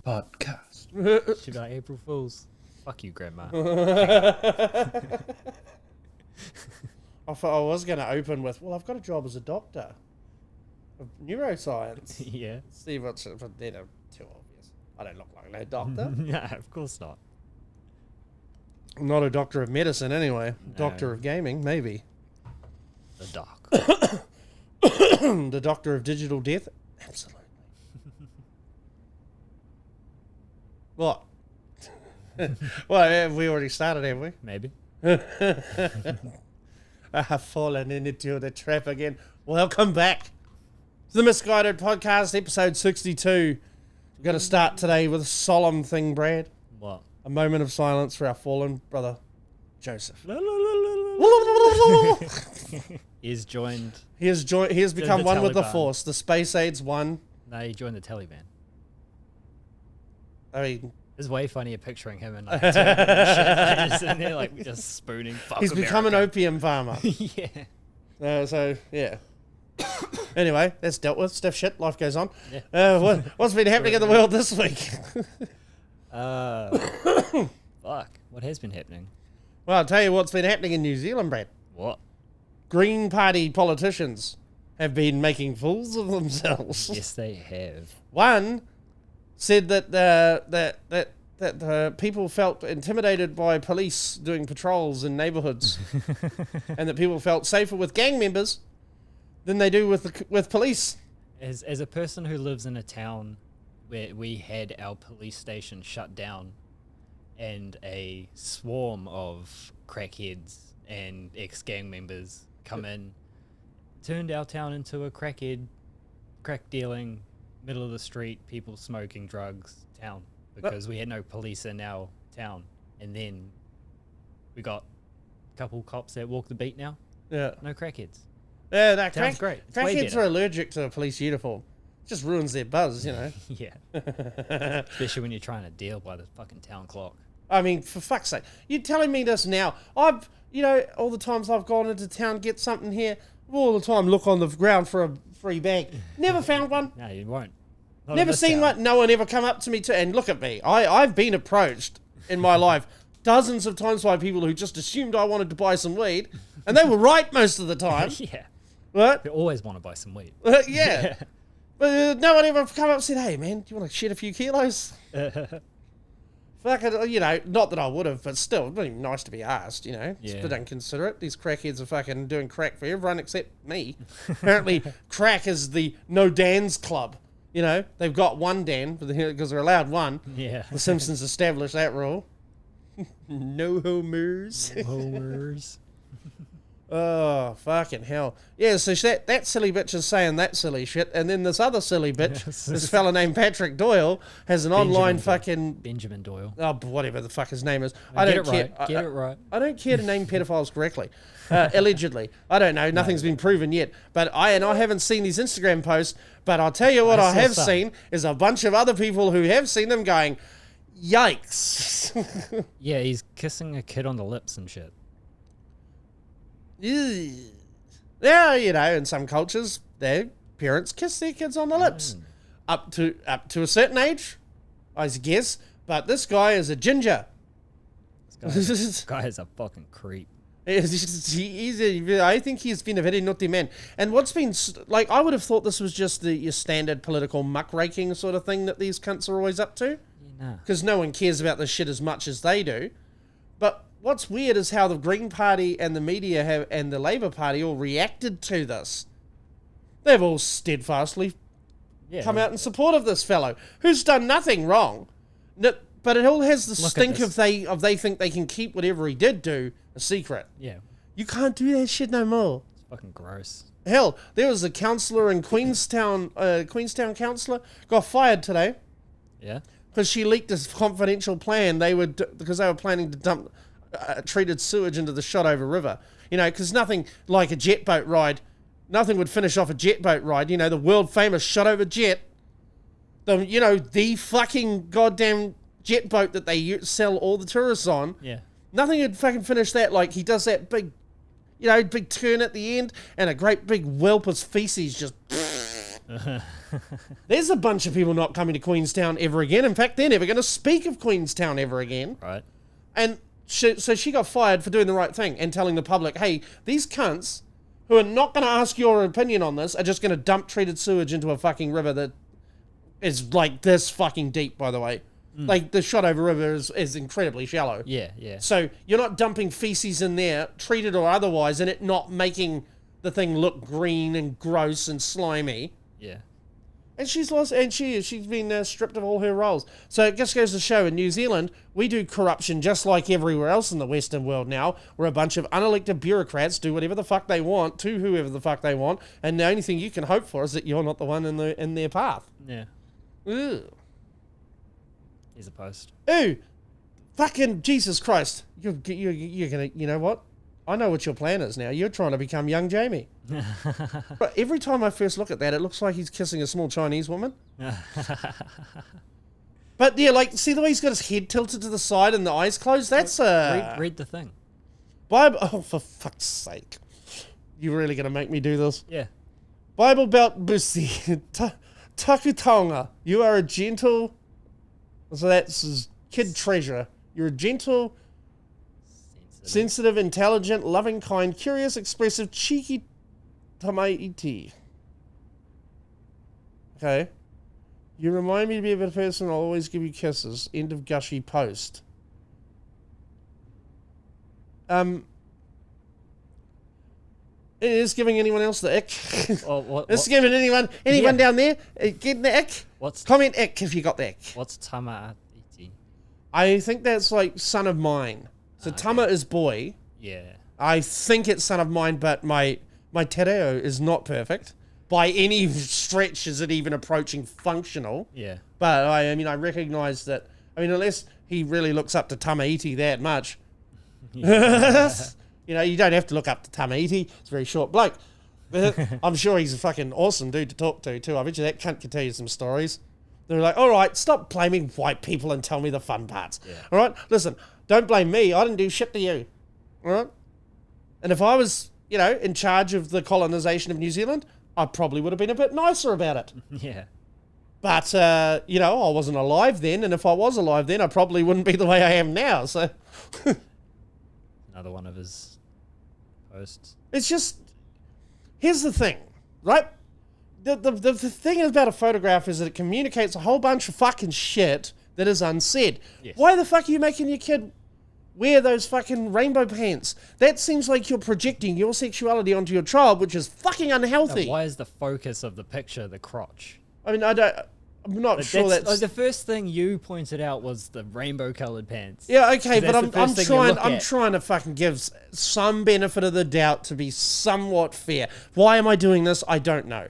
podcast. Should be like April Fools. Fuck you, Grandma. I thought I was going to open with, well, I've got a job as a doctor of neuroscience. Yeah. See what's, but they're too obvious. I don't look like no doctor. Yeah, of course not. I'm not a doctor of medicine anyway. No. Doctor of gaming, maybe. The doc. The doctor of digital death? Absolutely. What? Well, we already started, have we? Maybe. I have fallen into the trap again. Welcome back to the Misguided podcast, episode 62. We're going to start today with a solemn thing, Brad. What? A moment of silence for our fallen brother, Joseph. He's joined. He has become the one with the Taliban. Force. The Space Aids one. No, he joined the Taliban. I mean, It's way funnier picturing him in like a turban and shit. Just sitting there like just spooning. Fuck he's become an America. opium farmer. Yeah. So, yeah. Anyway, that's dealt with. Stiff shit. Life goes on. Yeah. What's been happening in the world this week? Fuck. What has been happening? Well, I'll tell you what's been happening in New Zealand, Brad. What? Green Party politicians have been making fools of themselves. Yes, they have. One said that people felt intimidated by police doing patrols in neighbourhoods, and that people felt safer with gang members than they do with police. As a person who lives in a town where we had our police station shut down and a swarm of crackheads and ex-gang members come in, turned our town into a crack dealing, middle of the street, people smoking drugs town because we had no police in our town. And then we got a couple cops that walk the beat now. Yeah. No crackheads. Yeah, that Sounds great. It's way crackheads better. are allergic to a police uniform. It just ruins their buzz, you know. Yeah. Especially when you're trying to deal by the fucking town clock. I mean, for fuck's sake. You're telling me this now. All the times I've gone into town, get something here, all the time look on the ground for a free bag. Never found one. No, you won't. Not in Never this seen town. one. No one ever come up to me and look at me. I've been approached in my life dozens of times by people who just assumed I wanted to buy some weed, and they were right most of the time. Yeah. What? You always want to buy some weed. Yeah. But no one ever come up and said, "Hey, man, do you want to shed a few kilos?" Fucking, not that I would have, but still, it'd be nice to be asked, It's Yeah. a bit inconsiderate. These crackheads are fucking doing crack for everyone except me. Apparently, crack is the no Dan's club. They've got one Dan because they're allowed one. Yeah. The Simpsons established that rule. No homers. Homers. Oh, fucking hell. Yeah, so that silly bitch is saying that silly shit, and then this other silly bitch, this fella named Patrick Doyle, has an online fucking... Benjamin Doyle. Oh, whatever the fuck his name is. Get it right. I don't care to name pedophiles correctly. Allegedly. I don't know. Nothing's been proven yet. But I haven't seen these Instagram posts, but I'll tell you what I saw have some. seen is a bunch of other people who have seen them going, yikes. Yeah, he's kissing a kid on the lips and shit. Yeah, in some cultures, their parents kiss their kids on the lips. Up to a certain age, I guess. But this guy is a ginger. This guy is a fucking creep. I think he's been a very naughty man. And what's been, I would have thought this was just your standard political muckraking sort of thing that these cunts are always up to. Yeah, Because no one cares about this shit as much as they do. But what's weird is how the Green Party and the media and the Labour Party all reacted to this. They've all steadfastly come out in support of this fellow, who's done nothing wrong. But it all has the stink of they think they can keep whatever he did do a secret. Yeah. You can't do that shit no more. It's fucking gross. Hell, there was a councillor in Queenstown councillor, got fired today Yeah. because she leaked this confidential plan. Because they were planning to dump treated sewage into the Shotover River. Because nothing like a jet boat ride, nothing would finish off a jet boat ride. The world famous Shotover jet. The fucking goddamn jet boat that they sell all the tourists on. Yeah. Nothing would fucking finish that. Like, he does that big turn at the end, and a great big whelp of feces just There's a bunch of people not coming to Queenstown ever again. In fact, they're never going to speak of Queenstown ever again. Right. And so she got fired for doing the right thing and telling the public, hey, these cunts who are not going to ask your opinion on this are just going to dump treated sewage into a fucking river that is like this fucking deep, by the way. Like the Shotover River is incredibly shallow. Yeah, yeah. So you're not dumping feces in there, treated or otherwise, and it not making the thing look green and gross and slimy. Yeah. And she's lost, and she's been stripped of all her roles. So it just goes to show in New Zealand, we do corruption just like everywhere else in the Western world now, where a bunch of unelected bureaucrats do whatever the fuck they want to whoever the fuck they want, and the only thing you can hope for is that you're not the one in their path. Yeah. Ugh. Here's a post. Ooh, fucking Jesus Christ! You're gonna, you know what? I know what your plan is now. You're trying to become young Jamie. But every time I first look at that, it looks like he's kissing a small Chinese woman. But yeah, like, see the way he's got his head tilted to the side and the eyes closed? That's read the thing. Bible. Oh, for fuck's sake! You really gonna make me do this? Yeah. Bible Belt Busi Takutonga. You are a gentle. So that's kid treasure. You're a gentle, sensitive, intelligent, loving, kind, curious, expressive, cheeky tamaiti. Okay. You remind me to be a better person. I'll always give you kisses. End of gushy post. It is giving anyone else the ick. It's giving anyone down there getting the ick. Comment ick if you got the ick. What's tamaiti? I think that's like son of mine. So Tama is boy. Yeah. I think it's son of mine, but my te reo is not perfect. By any stretch is it even approaching functional. Yeah. But I mean, I recognise that, unless he really looks up to Tamaiti that much. You know, you don't have to look up to Tamaiti. It's a very short bloke. But I'm sure he's a fucking awesome dude to talk to, too. I bet you that cunt can tell you some stories. They're like, all right, stop blaming white people and tell me the fun parts. Yeah. All right? Listen, don't blame me. I didn't do shit to you. All right? And if I was, in charge of the colonisation of New Zealand, I probably would have been a bit nicer about it. Yeah. But, I wasn't alive then. And if I was alive then, I probably wouldn't be the way I am now. So another one of his posts. It's just, here's the thing, right? The thing about a photograph is that it communicates a whole bunch of fucking shit that is unsaid. Yes. Why the fuck are you making your kid wear those fucking rainbow pants? That seems like you're projecting your sexuality onto your child, which is fucking unhealthy. Now, why is the focus of the picture the crotch? I'm not sure that's... Like the first thing you pointed out was the rainbow-coloured pants. Yeah, okay, but I'm trying to fucking give some benefit of the doubt to be somewhat fair. Why am I doing this? I don't know.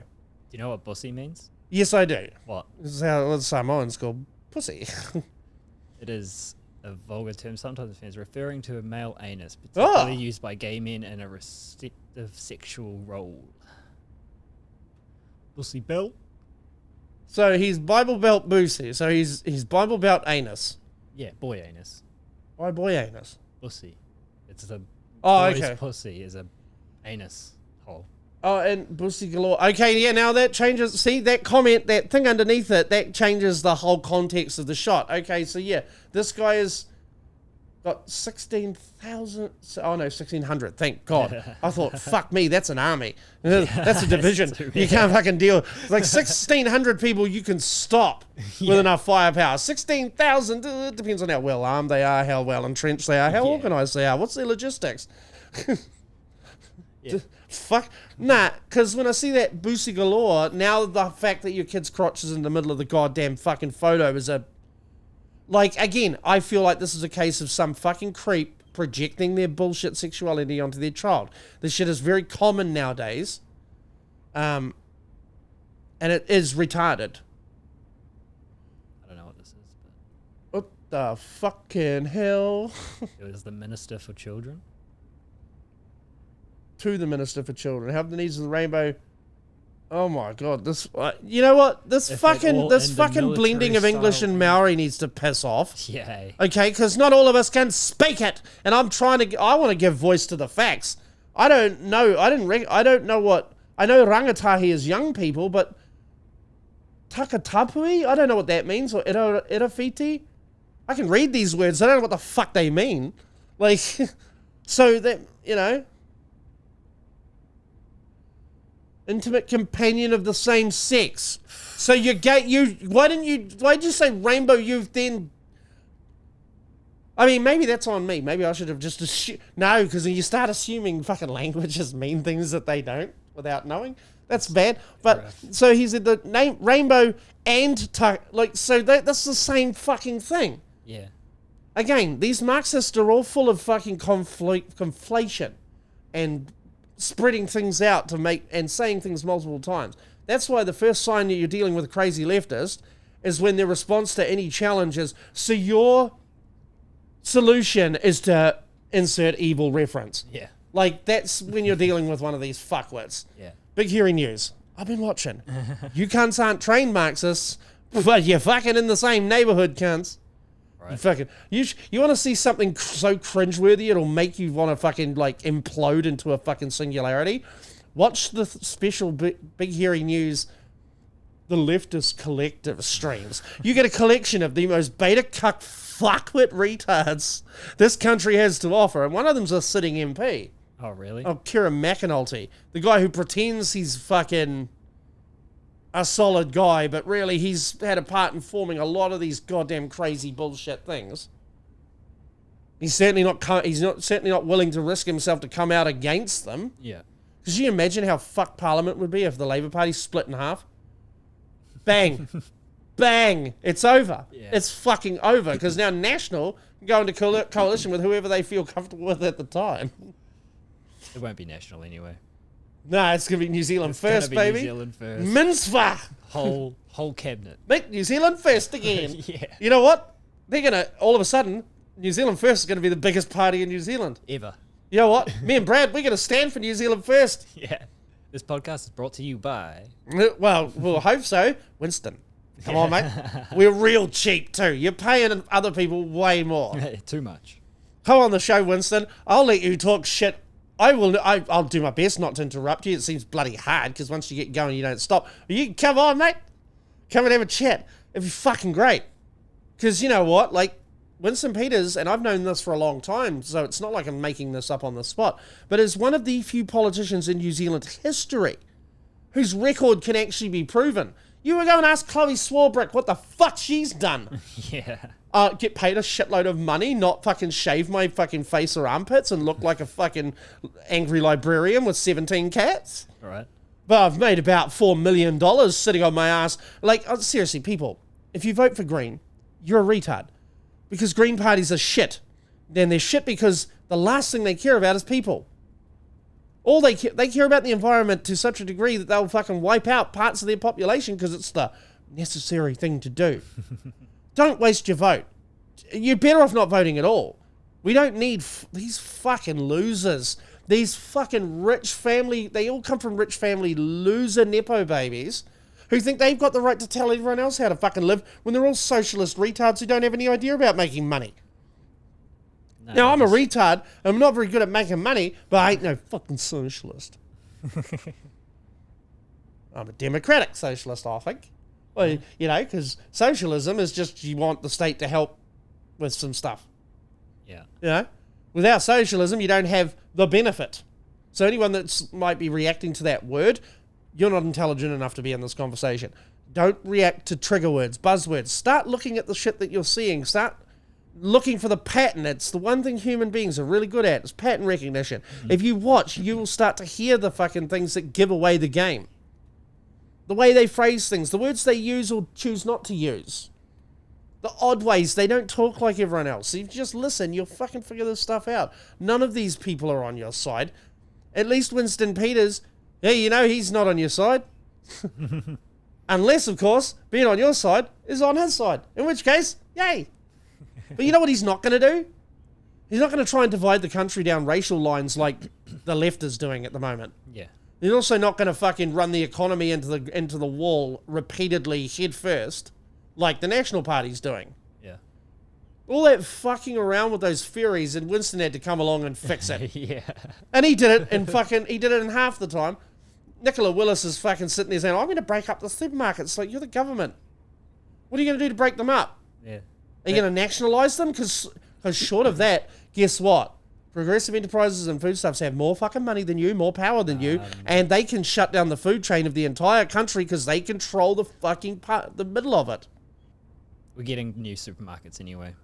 Do you know what bussy means? Yes, I do. What? This is how Samoans call pussy. It is a vulgar term, sometimes means referring to a male anus, particularly used by gay men in a restrictive sexual role. Bussy belt. So he's Bible Belt Boosie. So he's Bible Belt Anus. Yeah, boy anus. Why boy anus? Pussy. It's the boy's okay. Pussy is a anus hole. Oh, and Bussy galore. Okay, yeah, now that changes. See, that comment, that thing underneath it, that changes the whole context of the shot. Okay, so yeah, this guy has got 16,000. Oh no, 1,600. Thank God. I thought, fuck me, that's an army. That's a division. You can't fucking deal. Like 1,600 people you can stop with enough firepower. 16,000, it depends on how well armed they are, how well entrenched they are, how organised they are. What's their logistics? Fuck. Nah, because when I see that Boosie galore, now the fact that your kid's crotch is in the middle of the goddamn fucking photo is a... Like, again, I feel like this is a case of some fucking creep projecting their bullshit sexuality onto their child. This shit is very common nowadays. And it is retarded. I don't know what this is, but... What the fucking hell? It was the Minister for Children. To the Minister for Children. Help the needs of the rainbow. Oh my God! This, you know what? This fucking blending of English and Maori needs to piss off. Yeah. Okay, because not all of us can speak it, and I want to give voice to the facts. I don't know. I don't know what. I know rangatahi is young people, but Takatapui? I don't know what that means. Or Irafiti? I can read these words. I don't know what the fuck they mean. Like, so that, you know, intimate companion of the same sex. So you're gay. Why did you say rainbow youth then? I mean, maybe that's on me. Maybe I should have just assumed. No, because you start assuming fucking languages mean things that they don't without knowing. That's bad. But Right. so he said the name rainbow and so that's the same fucking thing. Yeah. Again, these Marxists are all full of fucking conflation and spreading things out to make and saying things multiple times. That's why the first sign that you're dealing with a crazy leftist is when their response to any challenge is, so your solution is to insert evil reference. Yeah. Like, that's when you're dealing with one of these fuckwits. Yeah. Big Hearing News. I've been watching. You cunts aren't trained Marxists, but you're fucking in the same neighborhood, cunts. Right. You fucking, you want to see something so cringeworthy it'll make you want to fucking like implode into a fucking singularity? Watch the special Big Hearing News, the leftist collective streams. You get a collection of the most beta cuck fuckwit retards this country has to offer, and one of them's a sitting MP. Oh, really? Oh, Kieran McAnulty, the guy who pretends he's fucking a solid guy, but really he's had a part in forming a lot of these goddamn crazy bullshit things. He's certainly not willing to risk himself to come out against them. Yeah. Could you imagine how fucked Parliament would be if the Labour Party split in half? Bang. Bang. It's over. Yeah. It's fucking over, because now National can go into coalition with whoever they feel comfortable with at the time. It won't be national anyway. No, it's going to be New Zealand It's gonna first, be baby. New Zealand first. Minsva. Whole cabinet. Make New Zealand first again. Yeah. You know what? They're going to, all of a sudden, New Zealand first is going to be the biggest party in New Zealand. Ever. You know what? Me and Brad, we're going to stand for New Zealand first. Yeah. This podcast is brought to you by... Well, we'll hope so. Winston. Come on, mate. We're real cheap, too. You're paying other people way more. Too much. Come on the show, Winston. I'll let you talk shit. I'll do my best not to interrupt you. It seems bloody hard, because once you get going, you don't stop. You come on, mate. Come and have a chat. It'd be fucking great. Because you know what? Like, Winston Peters, and I've known this for a long time, so it's not like I'm making this up on the spot, but is one of the few politicians in New Zealand history whose record can actually be proven. You were going to ask Chloe Swarbrick what the fuck she's done. Yeah. Get paid a shitload of money, not fucking shave my fucking face or armpits and look like a fucking angry librarian with 17 cats. All right. But I've made about $4 million sitting on my ass. Like, seriously, people, if you vote for Green, you're a retard. Because Green parties are shit. Then they're shit because the last thing they care about is people. All they care about the environment to such a degree that they'll fucking wipe out parts of their population because it's the necessary thing to do. Don't waste your vote. You're better off not voting at all. We don't need these fucking losers. These fucking rich family, they all come from rich family loser nepo babies who think they've got the right to tell everyone else how to fucking live when they're all socialist retards who don't have any idea about making money. No, Now, I'm a just- retard. I'm not very good at making money, but I ain't no fucking socialist. I'm a democratic socialist, I think. Well, you know, because socialism is just you want the state to help with some stuff. Yeah. You know? Without socialism, you don't have the benefit. So anyone that might be reacting to that word, you're not intelligent enough to be in this conversation. Don't react to trigger words, buzzwords. Start looking at the shit that you're seeing. Start looking for the pattern. It's the one thing human beings are really good at. It's pattern recognition. If you watch, you will start to hear the fucking things that give away the game. The way they phrase things, the words they use or choose not to use. The odd ways, they don't talk like everyone else. If you just listen, you'll fucking figure this stuff out. None of these people are on your side. At least Winston Peters, yeah, you know he's not on your side. Unless, of course, being on your side is on his side. In which case, yay. But you know what he's not going to do? He's not going to try and divide the country down racial lines like the left is doing at the moment. Yeah. He's also not going to fucking run the economy into the wall repeatedly head first like the National Party's doing. Yeah. All that fucking around with those ferries, and Winston had to come along and fix it. Yeah. And he did it in he did it in half the time. Nicola Willis is fucking sitting there saying, I'm going to break up the supermarkets. Like, you're the government. What are you going to do to break them up? Yeah. Are you going to nationalise them? Because short of that, guess what? Progressive enterprises and foodstuffs have more fucking money than you, more power than you, and they can shut down the food chain of the entire country because they control the fucking the middle of it. We're getting new supermarkets anyway.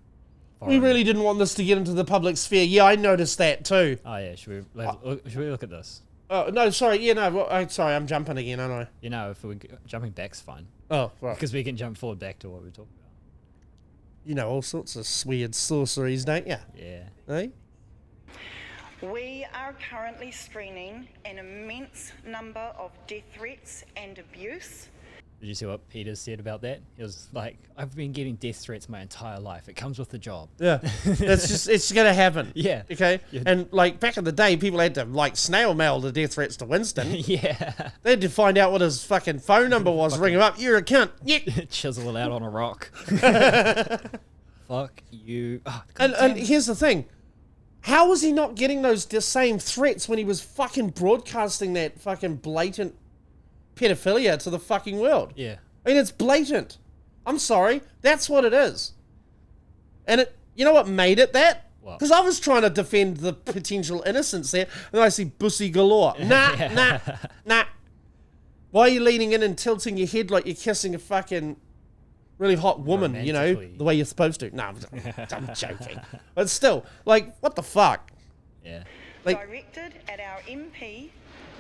We really didn't want this to get into the public sphere. Yeah, I noticed that too. Oh yeah, should we look at this? Oh, no, sorry. Yeah, no. Sorry, I'm jumping again, aren't I? You know, if we're jumping back's fine. Oh, right. Because we can jump forward back to what we were talking about. You know all sorts of weird sorceries, don't you? Yeah. Eh? We are currently screening an immense number of death threats and abuse. Did you see what Peter said about that? He was like, I've been getting death threats my entire life. It comes with the job. Yeah. It's going to happen. Yeah. Okay? Yeah. And, like, back in the day, people had to, like, snail mail the death threats to Winston. Yeah. They had to find out what his fucking phone number was, ring him up, you're a cunt. Yeah. Chisel it out on a rock. Fuck you. Oh, And here's the thing. How was he not getting those same threats when he was fucking broadcasting that fucking blatant pedophilia to the fucking world? Yeah. I mean, it's blatant. I'm sorry. That's what it is. And it, you know what made it that? What? Because I was trying to defend the potential innocence there, and I see bussy galore. Nah. Why are you leaning in and tilting your head like you're kissing a fucking really hot woman, you know, Romantically. the way you're supposed to? No, I'm joking. But still, like, what the fuck? Yeah. Like, Directed at our MP,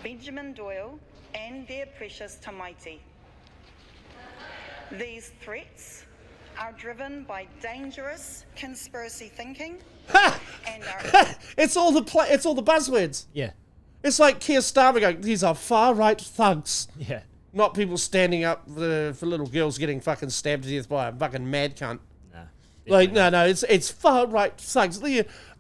Benjamin Doyle, and their precious Tamaiti. These threats are driven by dangerous conspiracy thinking and are it's all the buzzwords. Yeah. It's like Keir Starmer going, these are far-right thugs. Yeah. Not people standing up for little girls getting fucking stabbed to death by a fucking mad cunt. Nah. Like, definitely no, it's far-right thugs.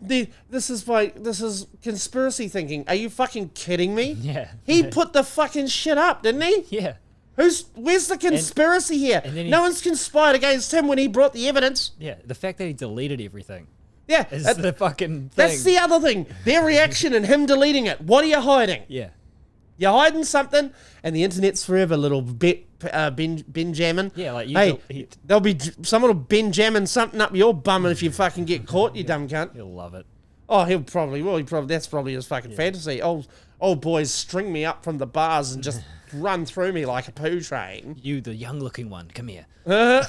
This is conspiracy thinking. Are you fucking kidding me? Yeah. He put the fucking shit up, didn't he? Yeah. Where's the conspiracy here? and then No one's conspired against him when he brought the evidence. Yeah. The fact that he deleted everything Yeah, is the fucking thing. that's the other thing. Their reaction and him deleting it. What are you hiding? Yeah. You're hiding something, and the internet's forever, little Benjamin. Yeah, like you. Hey, there'll be someone will Benjamin something up your bum if you fucking get caught, you dumb cunt. He'll love it. Oh, he'll probably will. That's probably his fucking fantasy. Old boys string me up from the bars and just run through me like a poo train. You, the young-looking one, come here. Oh,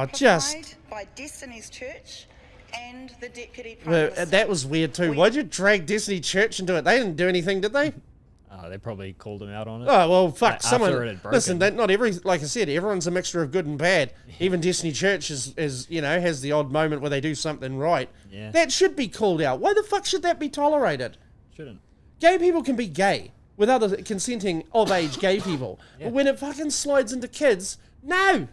just. amplified by Destiny's Church and the Deputy Prime Minister. That was weird too. Why'd you drag Destiny Church into it? They didn't do anything, did they? They probably called him out on it. Oh, well, fuck, After someone... it had broken. Listen, like I said, everyone's a mixture of good and bad. Even Destiny Church is, you know, has the odd moment where they do something right. Yeah. That should be called out. Why the fuck should that be tolerated? Shouldn't. Gay people can be gay with other consenting of-age gay people. Yeah. But when it fucking slides into kids, no!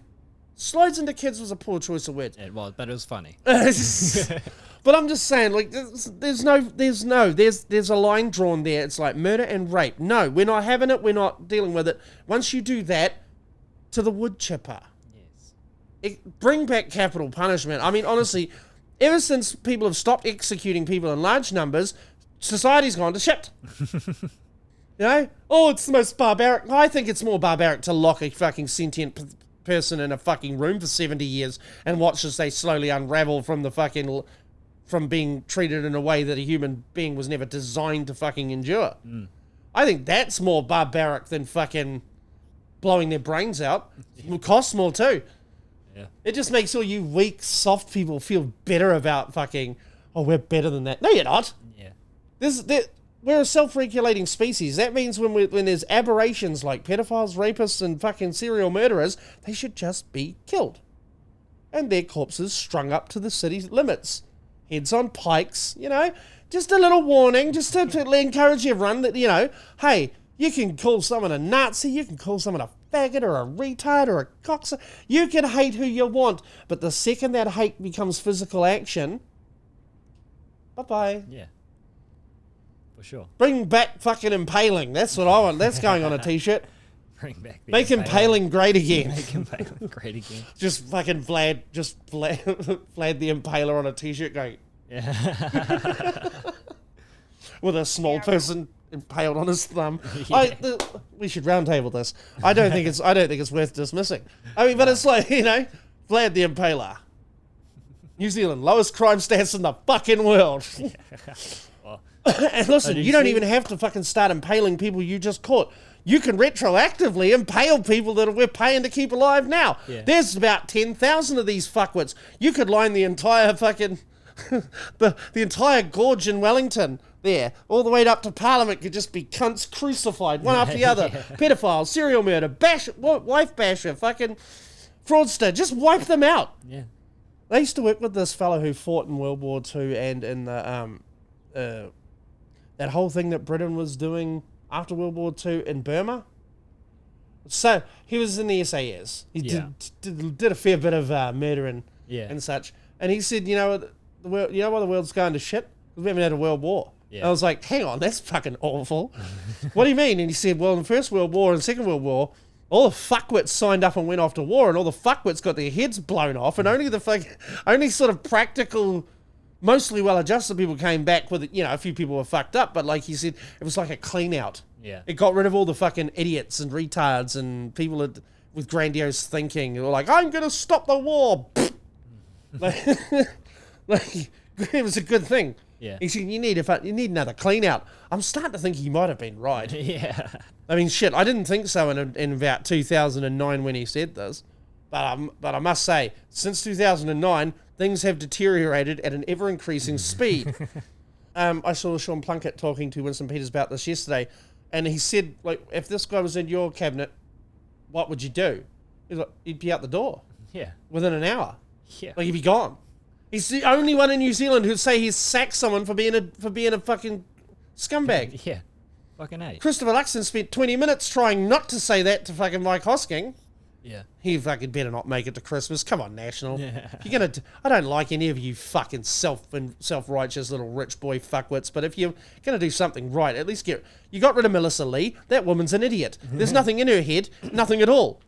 Slides into kids was a poor choice of words. It was, but it was funny. But I'm just saying, like, there's a line drawn there. It's like murder and rape. No, we're not having it. We're not dealing with it. Once you do that, to the wood chipper. Yes. Bring back capital punishment. I mean, honestly, ever since people have stopped executing people in large numbers, society's gone to shit. You know? Oh, it's the most barbaric. I think it's more barbaric to lock a fucking sentient person in a fucking room for 70 years and watch as they slowly unravel from being treated in a way that a human being was never designed to fucking endure. I think that's more barbaric than fucking blowing their brains out. It costs more too. Yeah. It just makes all you weak, soft people feel better about fucking, oh, we're better than that. No, you're not. Yeah. We're a self-regulating species. That means when there's aberrations like pedophiles, rapists, and fucking serial murderers, they should just be killed. And their corpses strung up to the city limits. Heads on pikes, you know. Just a little warning, just to encourage everyone that, you know, hey, you can call someone a Nazi, you can call someone a faggot or a retard or a cocksucker. You can hate who you want, but the second that hate becomes physical action, bye-bye. Yeah. For sure. Bring back fucking impaling. That's what I want. That's going on a t-shirt. Bring back the Make impaling great again. Make impaling great again. Just fucking Vlad the Impaler on a t-shirt going Yeah. with a small person impaled on his thumb. Yeah. We should roundtable this. I don't think it's worth dismissing. I mean, but it's like, Vlad the Impaler. New Zealand, lowest crime stats in the fucking world. Well, And listen, do you you don't see- even have to fucking start impaling people you just caught. You can retroactively impale people that we're paying to keep alive now. Yeah. There's about 10,000 of these fuckwits. You could line the entire fucking the entire gorge in Wellington there, all the way up to Parliament could just be cunts crucified, one after the other. Yeah. Pedophile, serial murder, wife basher, fucking fraudster. Just wipe them out. yeah. They used to work with this fellow who fought in World War II and in the that whole thing that Britain was doing after World War II in Burma. So he was in the SAS. He Yeah. did a fair bit of murdering Yeah. and such. And he said, the world, you know why the world's going to shit? Because we haven't had a world war. Yeah. And I was like, hang on, that's fucking awful. What do you mean? And he said, well, in the First World War and Second World War, all the fuckwits signed up and went off to war, and all the fuckwits got their heads blown off, and only sort of practical, mostly well-adjusted people came back with it. A few people were fucked up, but like he said, it was like a clean out. Yeah. It got rid of all the fucking idiots and retards and people with grandiose thinking. They were like, I'm going to stop the war. like, it was a good thing. Yeah. He said, you need another clean out. I'm starting to think he might have been right. Yeah. I mean, shit, I didn't think so in about 2009 when he said this. But I must say, since 2009, things have deteriorated at an ever-increasing speed. I saw Sean Plunkett talking to Winston Peters about this yesterday, and he said, like, if this guy was in your cabinet, what would you do? He's like, he'd be out the door Yeah. within an hour. Yeah. Like, he'd be gone. He's the only one in New Zealand who'd say he's sacked someone for being a fucking scumbag. Yeah. Fucking A. Christopher Luxon spent 20 minutes trying not to say that to fucking Mike Hosking. Yeah. He fucking better not make it to Christmas. Come on, National. Yeah. You're gonna. I don't like any of you fucking self-righteous little rich boy fuckwits. But if you're gonna do something right, at least you got rid of Melissa Lee. That woman's an idiot. There's nothing in her head. Nothing at all.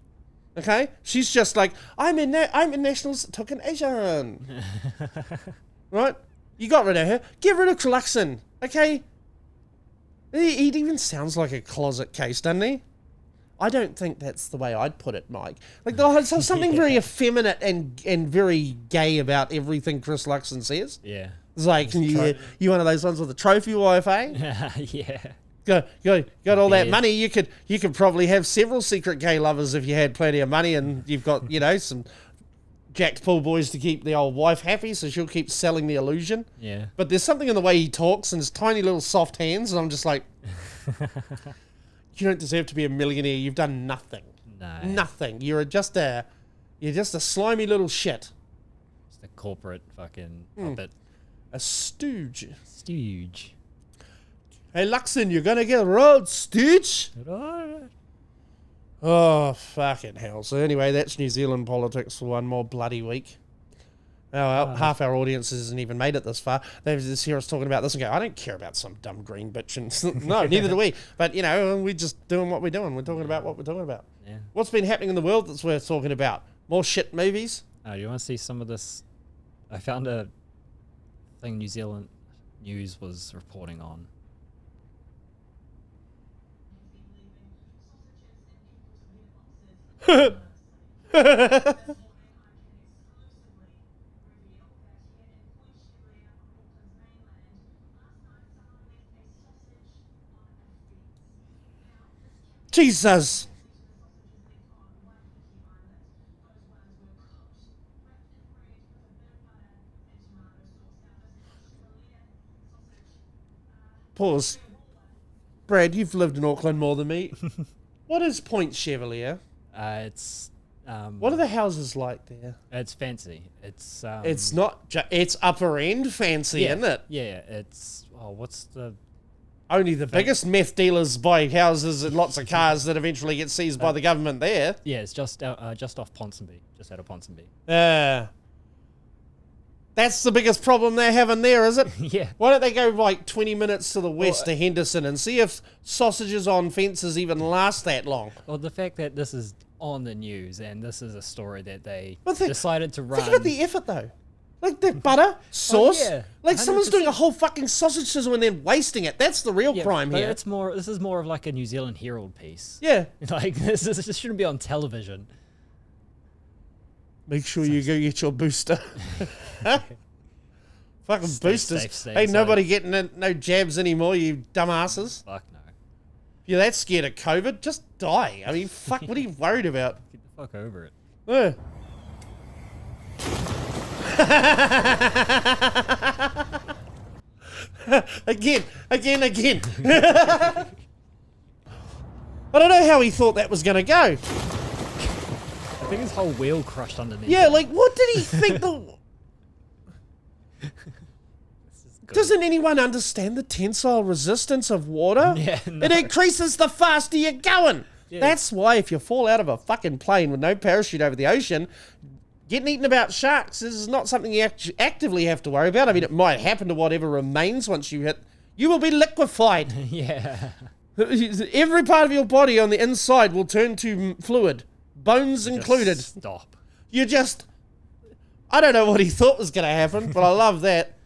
Okay, she's just like I'm in Nationals token Asian. Right? You got rid of her. Get rid of Luxon. Okay. He even sounds like a closet case, doesn't he? I don't think that's the way I'd put it, Mike. Like, there's something very effeminate and very gay about everything Chris Luxon says. Yeah. It's like, you one of those ones with a trophy wife, eh? Yeah. Got all that Bed. money. You could probably have several secret gay lovers if you had plenty of money and you've got, some jacked pool boys to keep the old wife happy, so she'll keep selling the illusion. Yeah. But there's something in the way he talks and his tiny little soft hands, and I'm just like, you don't deserve to be a millionaire. You've done nothing. No. Nothing. You're just a slimy little shit. Just a corporate fucking puppet. A stooge. Stooge. Hey, Luxon, you're gonna get rolled, stooge. Oh, fucking hell. So anyway, that's New Zealand politics for one more bloody week. Half our audience hasn't even made it this far. They just hear us talking about this and go, I don't care about some dumb green bitch. And no, neither do we. But, we're just doing what we're doing. We're talking about what we're talking about. Yeah. What's been happening in the world that's worth talking about? More shit movies? Oh, you want to see some of this? I found a thing New Zealand News was reporting on. Jesus! Pause. Brad, you've lived in Auckland more than me. What is Point Chevalier? It's What are the houses like there? it's fancy. It's It's not. It's upper end fancy, yeah, isn't it? Yeah, it's what's the Only the biggest meth dealers buy houses and lots of cars that eventually get seized by the government there. yeah, it's just off Ponsonby, just out of Ponsonby. That's the biggest problem they're having there, is it? Yeah. Why don't they go like 20 minutes to the west to Henderson and see if sausages on fences even last that long? Well, the fact that this is on the news and this is a story that they But decided to run. Think about the effort, though. Like that butter, sauce. yeah, Like someone's doing a 100%. whole fucking sausage sizzle and then wasting it. That's the real crime but here. This is more of like a New Zealand Herald piece. Yeah. Like this shouldn't be on television. Make sure you go get your booster. Fucking Stay boosters. safe, stay Ain't inside. nobody getting no jabs anymore, you dumbasses. Fuck no. If you're that scared of COVID, just die. I mean, fuck, what are you worried about? Get the fuck over it. Yeah. again. I don't know how he thought that was going to go. I think his whole wheel crushed underneath. Yeah, him. like, what did he think the... This is good. Doesn't anyone understand the tensile resistance of water? Yeah, no. It increases the faster you're going. Yeah. That's why if you fall out of a fucking plane with no parachute over the ocean, getting eaten about sharks is not something you actively have to worry about. I mean, it might happen to whatever remains once you hit. You will be liquefied. Yeah. Every part of your body on the inside will turn to fluid, bones included. Just stop. You just... I don't know what he thought was going to happen, but I love that.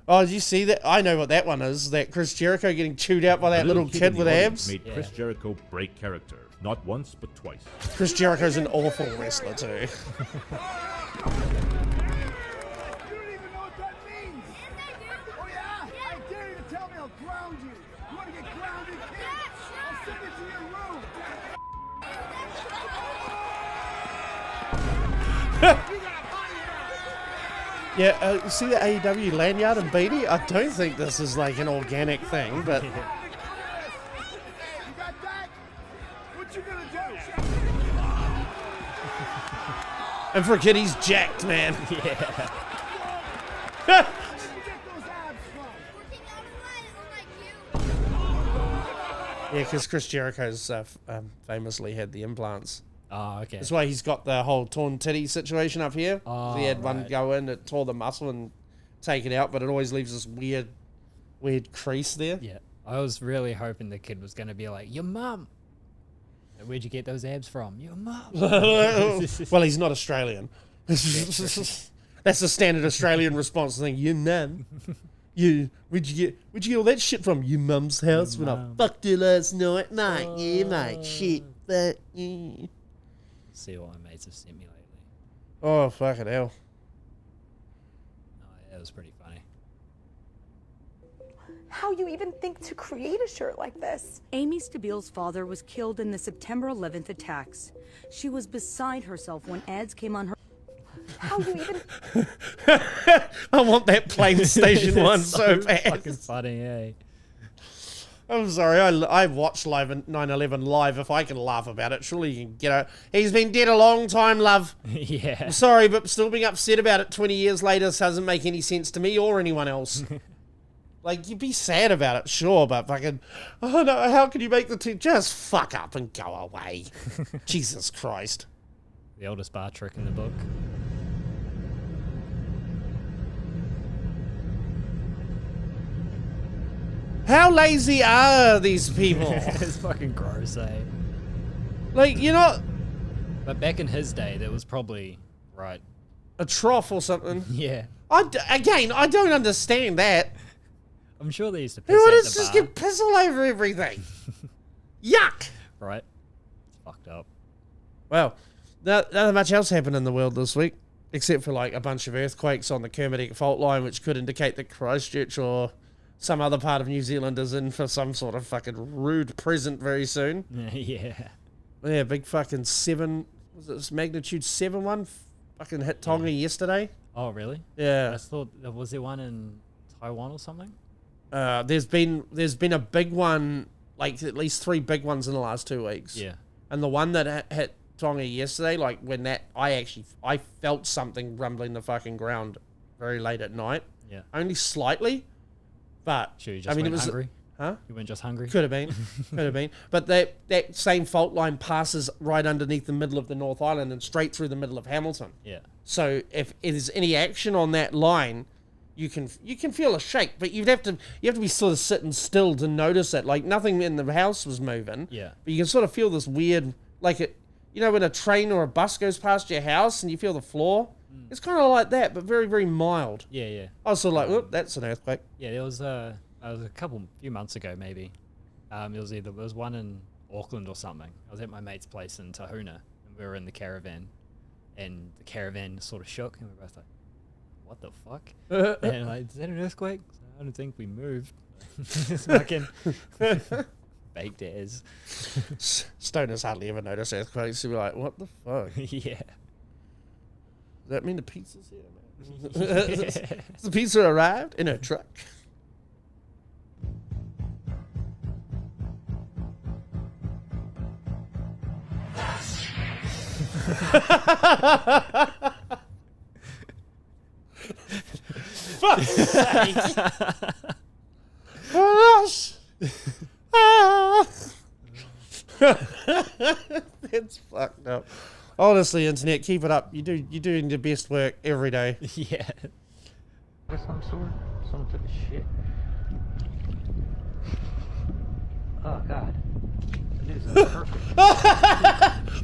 Oh, did you see that? I know what that one is. That Chris Jericho getting chewed out by that little kid with abs. Made Chris Jericho break character, not once but twice. Chris Jericho's an awful wrestler too. You don't even know what that means! Oh yeah? I dare you to tell me I'll ground you! You wanna get grounded, kid? I'll send you to your room! You got a body now! Yeah, see the AEW lanyard and beanie? I don't think this is like an organic thing, but You got that? What you gonna do? and for a kid, he's jacked, man. Where did you get those abs from? Yeah, because Chris Jericho's famously had the implants. Oh, okay. That's why he's got the whole torn titty situation up here. Oh, He had one right. go in, it tore the muscle and take it out, but it always leaves this weird crease there. Yeah. I was really hoping the kid was going to be like, your mum. Where'd you get those abs from? Your mum. Well, he's not Australian. That's the standard Australian response thing. Your mum. Where'd you get all that shit from? Your mum's house when I mum. fucked her last night, mate. Yeah, mate. Shit. But yeah. See what my mates have sent me lately. Oh, fucking hell. Oh, yeah, it was pretty funny. How you even think to create a shirt like this? Amy Stabile's father was killed in the September 11th attacks. She was beside herself when ads came on her. How you even I want that plane station one It's so bad. fucking funny, eh? I'm sorry, I watched live 9/11 live. If I can laugh about it, surely you can get out. He's been dead a long time, love. Yeah. I'm sorry, but still being upset about it 20 years later doesn't make any sense to me or anyone else. Like, you'd be sad about it, sure, but fucking, oh no, how can you make the team? Just fuck up and go away. Jesus Christ. The oldest bar trick in the book. How lazy are these people? It's fucking gross, eh? Like, you're not But back in his day, that was probably right. a trough or something. Yeah. Again, I don't understand that. I'm sure they used to piss Who at would the just bar, get piss all over everything? Yuck! right? It's fucked up. Well, not much else happened in the world this week, except for like a bunch of earthquakes on the Kermadec fault line, which could indicate that Christchurch or some other part of New Zealand is in for some sort of fucking rude present very soon. Yeah. Yeah, big fucking 7, was it magnitude 7 fucking hit Tonga yesterday. Oh, really? I Yeah. thought, was there one in Taiwan or something? There's been a big one, like at least 3 big ones in the last 2 weeks. Yeah. And the one that hit Tonga yesterday, like when that, I felt something rumbling the fucking ground very late at night. Yeah. Only slightly, but Sure, you just I mean, went it was, hungry? huh? You went just hungry? Could have been, could have been. But that same fault line passes right underneath the middle of the North Island and straight through the middle of Hamilton. Yeah. So if there's any action on that line, you can feel a shake, but you have to be sort of sitting still to notice it. Like nothing in the house was moving. Yeah. But you can sort of feel this weird, like it, you know, when a train or a bus goes past your house and you feel the floor, It's kind of like that, but very, very mild. Yeah, yeah. I was sort of like, whoop, that's an earthquake. Yeah, there was a few months ago maybe. There was one in Auckland or something. I was at my mate's place in Tahuna, and we were in the caravan, and the caravan sort of shook, and we were both like, "What the fuck?" And like, is that an earthquake? I don't think we moved. It's fucking baked as. Stoners hardly ever notice earthquakes. They'll be like, what the fuck? Yeah. Does that mean the pizza's here, man? Has the pizza arrived in a truck? Fuck's sake. Gosh. That's fucked up. Honestly, internet, keep it up. You're doing the best work every day. Yeah. There's some sort. Someone took a shit. Oh god. It is perfect.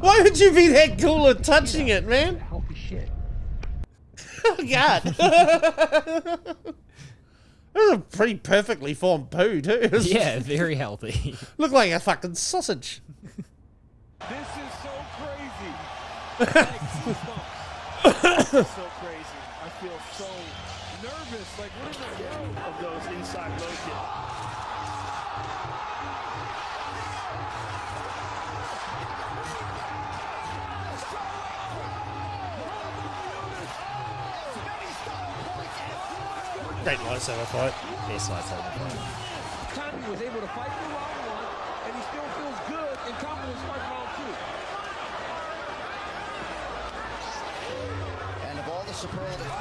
Why would you be that cool at touching it, man? Healthy shit. Oh god. That was a pretty perfectly formed poo too. Yeah, very healthy. Looked like a fucking sausage. This is so crazy. This is so crazy. I feel so nervous. Like, what is the world of those inside low kicks? Great lightsaber fight. Best lightsaber fight. Tommy was able to fight through round one, and he still feels good and confident fighting round two. And of all the superlative.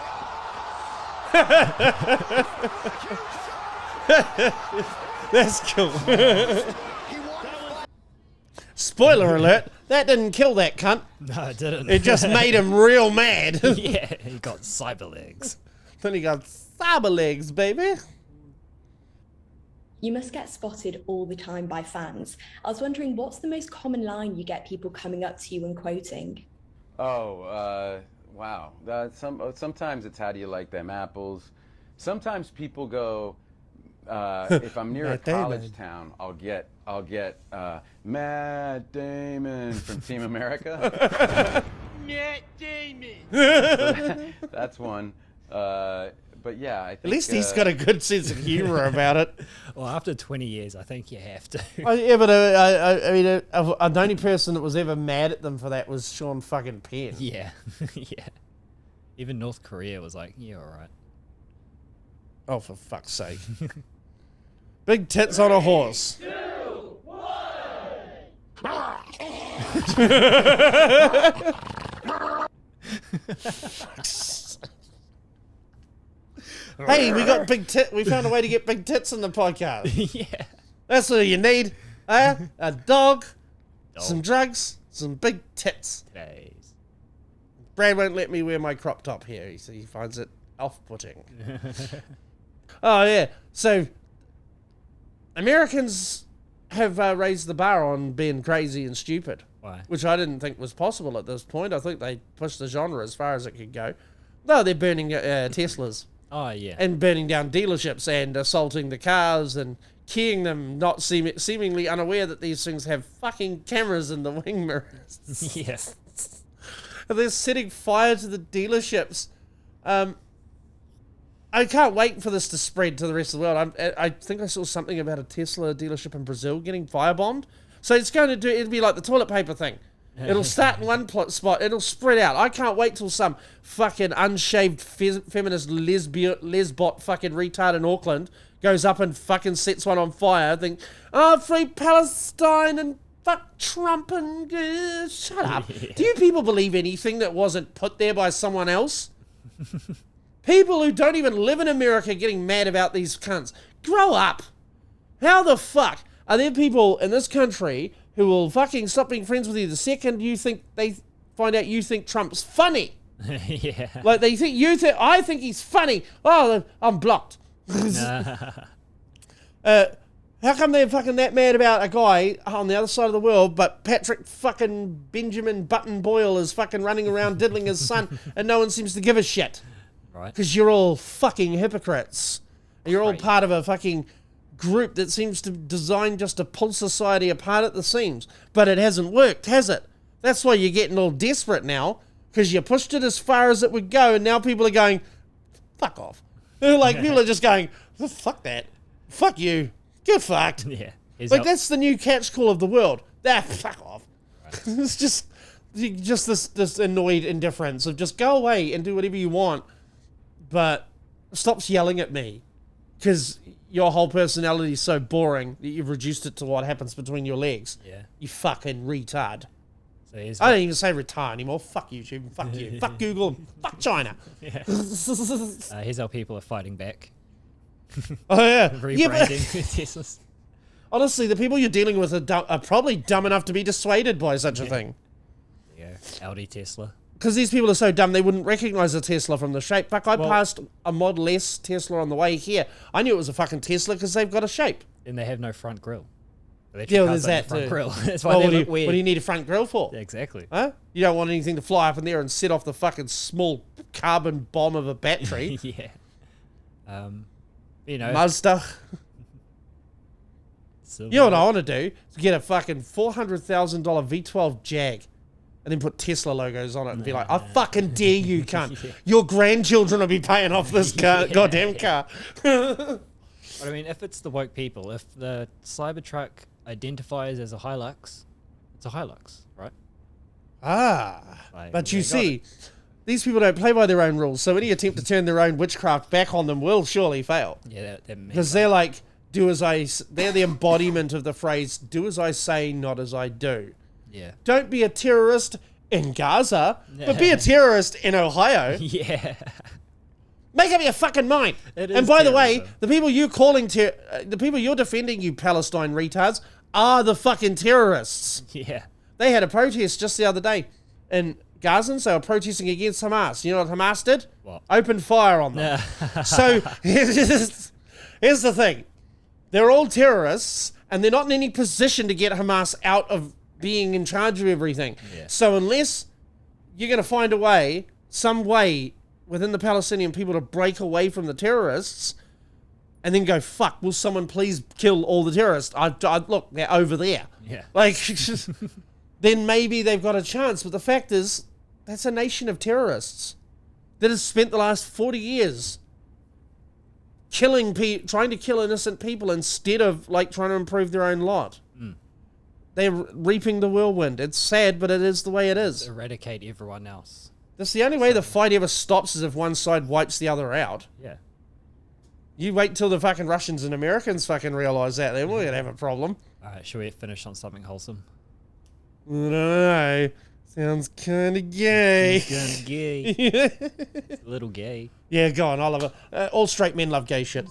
That's cool. Spoiler alert, that didn't kill that cunt. No, it didn't. It just made him real mad. Yeah, he got cyber legs. Then he got cyber legs, baby. You must get spotted all the time by fans. I was wondering, what's the most common line you get people coming up to you and quoting? Oh, wow. Sometimes it's how do you like them apples. Sometimes people go, if I'm near a college town, I'll get Matt Damon from Team America. Matt Damon. So that's one. But yeah, I think, At least he's got a good sense of humor about it. Well, after 20 years, I think you have to. Yeah, but I mean, the only person that was ever mad at them for that was Sean fucking Penn. Yeah, yeah. Even North Korea was like, yeah, all right. Oh, for fuck's sake. Big tits on a horse. 2, 1. Hey, we got big tit. We found a way to get big tits in the podcast. Yeah. That's what you need. A dog, some drugs, some big tits. Today's. Brad won't let me wear my crop top here. He finds it off-putting. Oh, yeah. So, Americans have raised the bar on being crazy and stupid. Why? Which I didn't think was possible at this point. I think they pushed the genre as far as it could go. No, they're burning Teslas. Oh, yeah. And burning down dealerships and assaulting the cars and keying them, not seemingly unaware that these things have fucking cameras in the wing mirrors. Yes. And they're setting fire to the dealerships. I can't wait for this to spread to the rest of the world. I think I saw something about a Tesla dealership in Brazil getting firebombed. So it'll be like the toilet paper thing. It'll start in one spot, it'll spread out. I can't wait till some fucking unshaved feminist lesbot fucking retard in Auckland goes up and fucking sets one on fire. Think, oh, free Palestine and fuck Trump and shut up. Yeah. Do you people believe anything that wasn't put there by someone else? People who don't even live in America getting mad about these cunts. Grow up. How the fuck are there people in this country who will fucking stop being friends with you the second they find out you think Trump's funny? Yeah. Like I think he's funny. Oh, I'm blocked. How come they're fucking that mad about a guy on the other side of the world, but Patrick fucking Benjamin Button Boyle is fucking running around diddling his son, and no one seems to give a shit? Right. Because you're all fucking hypocrites. You're all Right. part of a fucking group that seems to design just to pull society apart at the seams. But it hasn't worked, has it? That's why you're getting all desperate now, because you pushed it as far as it would go, and now people are going, fuck off. Like, people are just going, oh, fuck that. Fuck you. Get fucked. Yeah. Like, that's the new catch call of the world. Fuck off. Right. It's just this annoyed indifference of just go away and do whatever you want, but stop yelling at me, because your whole personality is so boring that you've reduced it to what happens between your legs. Yeah. You fucking retard. So here's I don't even say retard anymore. Fuck YouTube. Fuck you. Fuck Google. Fuck China. Yeah. Here's how people are fighting back. Oh, yeah. Rebranding Teslas. Honestly, the people you're dealing with are probably dumb enough to be dissuaded by such a thing. Yeah, Audi Tesla. Because these people are so dumb, they wouldn't recognize a Tesla from the shape. Fuck, I passed a Model S Tesla on the way here. I knew it was a fucking Tesla because they've got a shape. And they have no front grille. Yeah, there's that front too. grill. That's why they look weird. What do you need a front grille for? Yeah, exactly. Huh? You don't want anything to fly up in there and set off the fucking small carbon bomb of a battery. Yeah. You know. Mazda. You know what I want to do? Is get a fucking $400,000 V12 Jag and then put Tesla logos on it and be like, I fucking dare you, cunt. Yeah. Your grandchildren will be paying off this goddamn car. But I mean, if it's the woke people, if the Cybertruck identifies as a Hilux, it's a Hilux, right? But you see, these people don't play by their own rules, so any attempt to turn their own witchcraft back on them will surely fail. Yeah, because they're like, they're the embodiment of the phrase, do as I say, not as I do. Yeah. Don't be a terrorist in Gaza, but be a terrorist in Ohio. Yeah. Make up your fucking mind. And by the way, the people you're the people you're defending, you Palestine retards, are the fucking terrorists. Yeah. They had a protest just the other day in Gaza, so they were protesting against Hamas. You know what Hamas did? What? Opened fire on them. So here's the thing. They're all terrorists, and they're not in any position to get Hamas out of being in charge of everything. Yeah. So unless you're going to find a way, some way within the Palestinian people to break away from the terrorists and then go, fuck, will someone please kill all the terrorists? Look, they're over there. Yeah. Like, then maybe they've got a chance. But the fact is, that's a nation of terrorists that has spent the last 40 years trying to kill innocent people instead of like trying to improve their own lot. They're reaping the whirlwind. It's sad, but it is the way it is. Eradicate everyone else. That's the only way the fight ever stops is if one side wipes the other out. Yeah. You wait till the fucking Russians and Americans fucking realize that, then we're gonna have a problem. Alright, should we finish on something wholesome? I don't know. Sounds kind of gay. Kind of gay. It's a little gay. Yeah, go on, Oliver. All straight men love gay shit.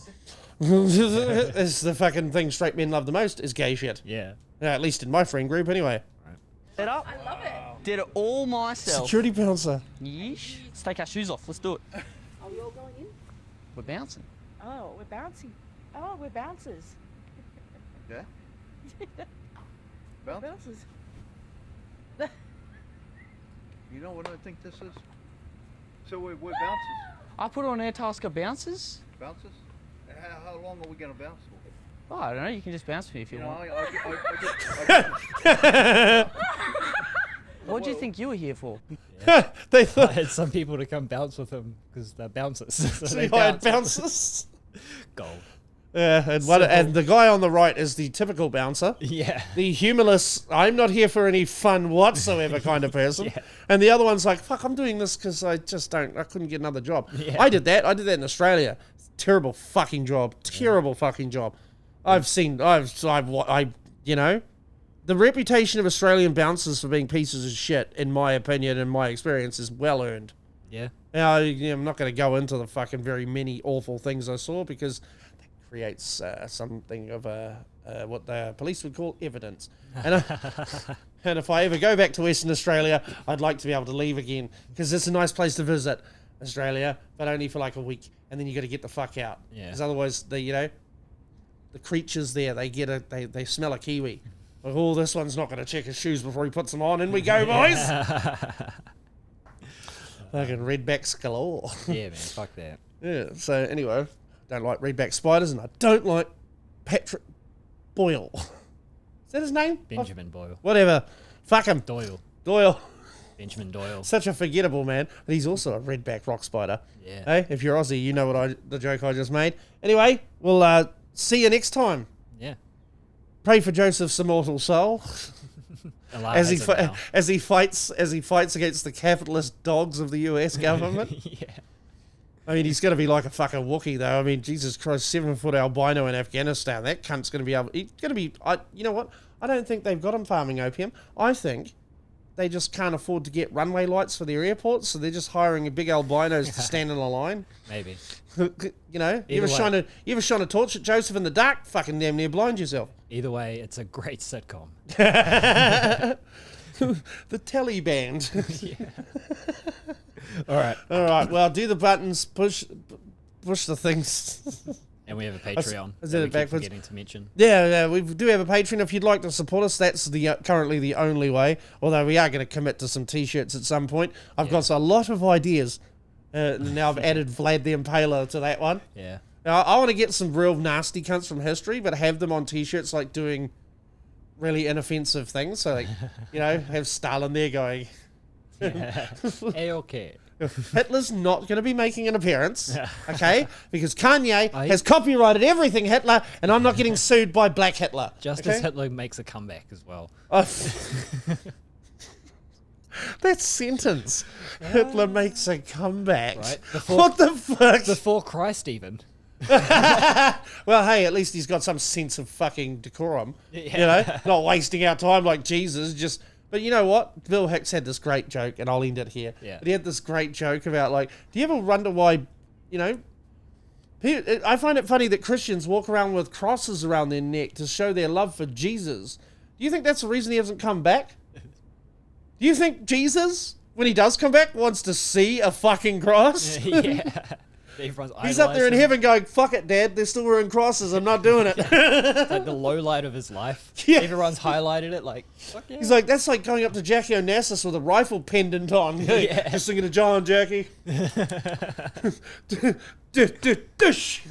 It's the fucking thing straight men love the most is gay shit. Yeah. At least in my friend group, anyway. Right. Set up. I love it. Did it all myself. Security bouncer. Yeesh. Let's take our shoes off. Let's do it. Are we all going in? We're bouncing. Oh, we're bouncing. Oh, we're bouncers. Yeah? We're bouncers. You know what I think this is? So we're bouncers. I put on Airtasker bouncers. Bouncers? How long are we going to bounce for? Oh, I don't know. You can just bounce me if you want. What do you think you were here for? Yeah. They thought I had some people to come bounce with him because they're bouncers. So they hired bouncers. Gold. Yeah, and the guy on the right is the typical bouncer. Yeah. The humorless, I'm not here for any fun whatsoever kind of person. Yeah. And the other one's like, fuck, I'm doing this because I couldn't get another job. Yeah. I did that in Australia. Terrible fucking job. Terrible fucking job. You know, the reputation of Australian bouncers for being pieces of shit, in my opinion and my experience, is well earned. Yeah. Now, I'm not going to go into the fucking very many awful things I saw because that creates something of what the police would call evidence. And if I ever go back to Western Australia, I'd like to be able to leave again because it's a nice place to visit, Australia, but only for like a week, and then you got to get the fuck out. Yeah. Because otherwise, the the creatures there, they smell a kiwi. Like, oh, this one's not going to check his shoes before he puts them on. In we go, boys. Fucking redbacks galore. Yeah, man, fuck that. Yeah. So anyway, don't like redback spiders, and I don't like Patrick Boyle. Is that his name? Benjamin Boyle. Whatever. Fuck him. Doyle. Benjamin Doyle. Such a forgettable man, but he's also a redback rock spider. Yeah. Hey, if you're Aussie, you know what the joke I just made. Anyway, we'll see you next time. Yeah. Pray for Joseph's immortal soul as he fights against the capitalist dogs of the U.S. government. Yeah. I mean, he's going to be like a fucking Wookiee, though. I mean, Jesus Christ, 7-foot albino in Afghanistan. That cunt's going to be able. He's going to be. You know what? I don't think they've got him farming opium. I think they just can't afford to get runway lights for their airports, so they're just hiring big albinos to stand in a line. Maybe. You know, you ever shone a torch at Joseph in the dark? Fucking damn near blind yourself. Either way, it's a great sitcom. The telly band. Yeah. All right. Well, do the buttons, push the things. And we have a Patreon. Is that we keep backwards? forgetting to mention. Yeah, we do have a Patreon. If you'd like to support us, that's currently the only way. Although we are going to commit to some T-shirts at some point. I've got a lot of ideas. Now I've added Vlad the Impaler to that one. Yeah. Now I want to get some real nasty cunts from history, but have them on T-shirts like doing really inoffensive things. So like, you know, have Stalin there going. Yeah. A-okay. Hitler's not going to be making an appearance, okay? Because Kanye has copyrighted everything Hitler, and I'm not getting sued by Black Hitler. Just as Hitler makes a comeback as well. That sentence. Hitler makes a comeback. Right? What the fuck? Before Christ even. Well, hey, at least he's got some sense of fucking decorum. Yeah. You know, not wasting our time like Jesus, just... But you know what? Bill Hicks had this great joke, and I'll end it here. Yeah. But he had this great joke about, like, do you ever wonder why, you know... I find it funny that Christians walk around with crosses around their neck to show their love for Jesus. Do you think that's the reason he hasn't come back? Do you think Jesus, when he does come back, wants to see a fucking cross? Yeah. He's up there in heaven going, fuck it, Dad, they're still wearing crosses, I'm not doing it. It's like the low light of his life. Yeah. Everyone's highlighted it like, fuck yeah. He's like, that's like going up to Jackie Onassis with a rifle pendant on. Yeah. Just singing to John, Jackie. Dush.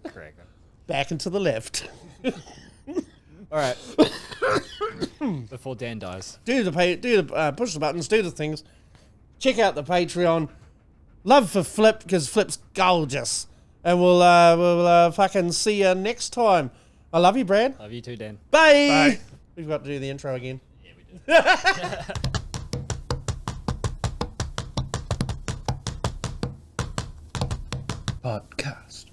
Correct. Back and to the left. All right. Before Dan dies. Push the buttons, do the things. Check out the Patreon. Love for Flip, because Flip's gorgeous. And we'll fucking see you next time. I love you, Brad. Love you too, Dan. Bye. We've got to do the intro again. Yeah, we do. Podcast.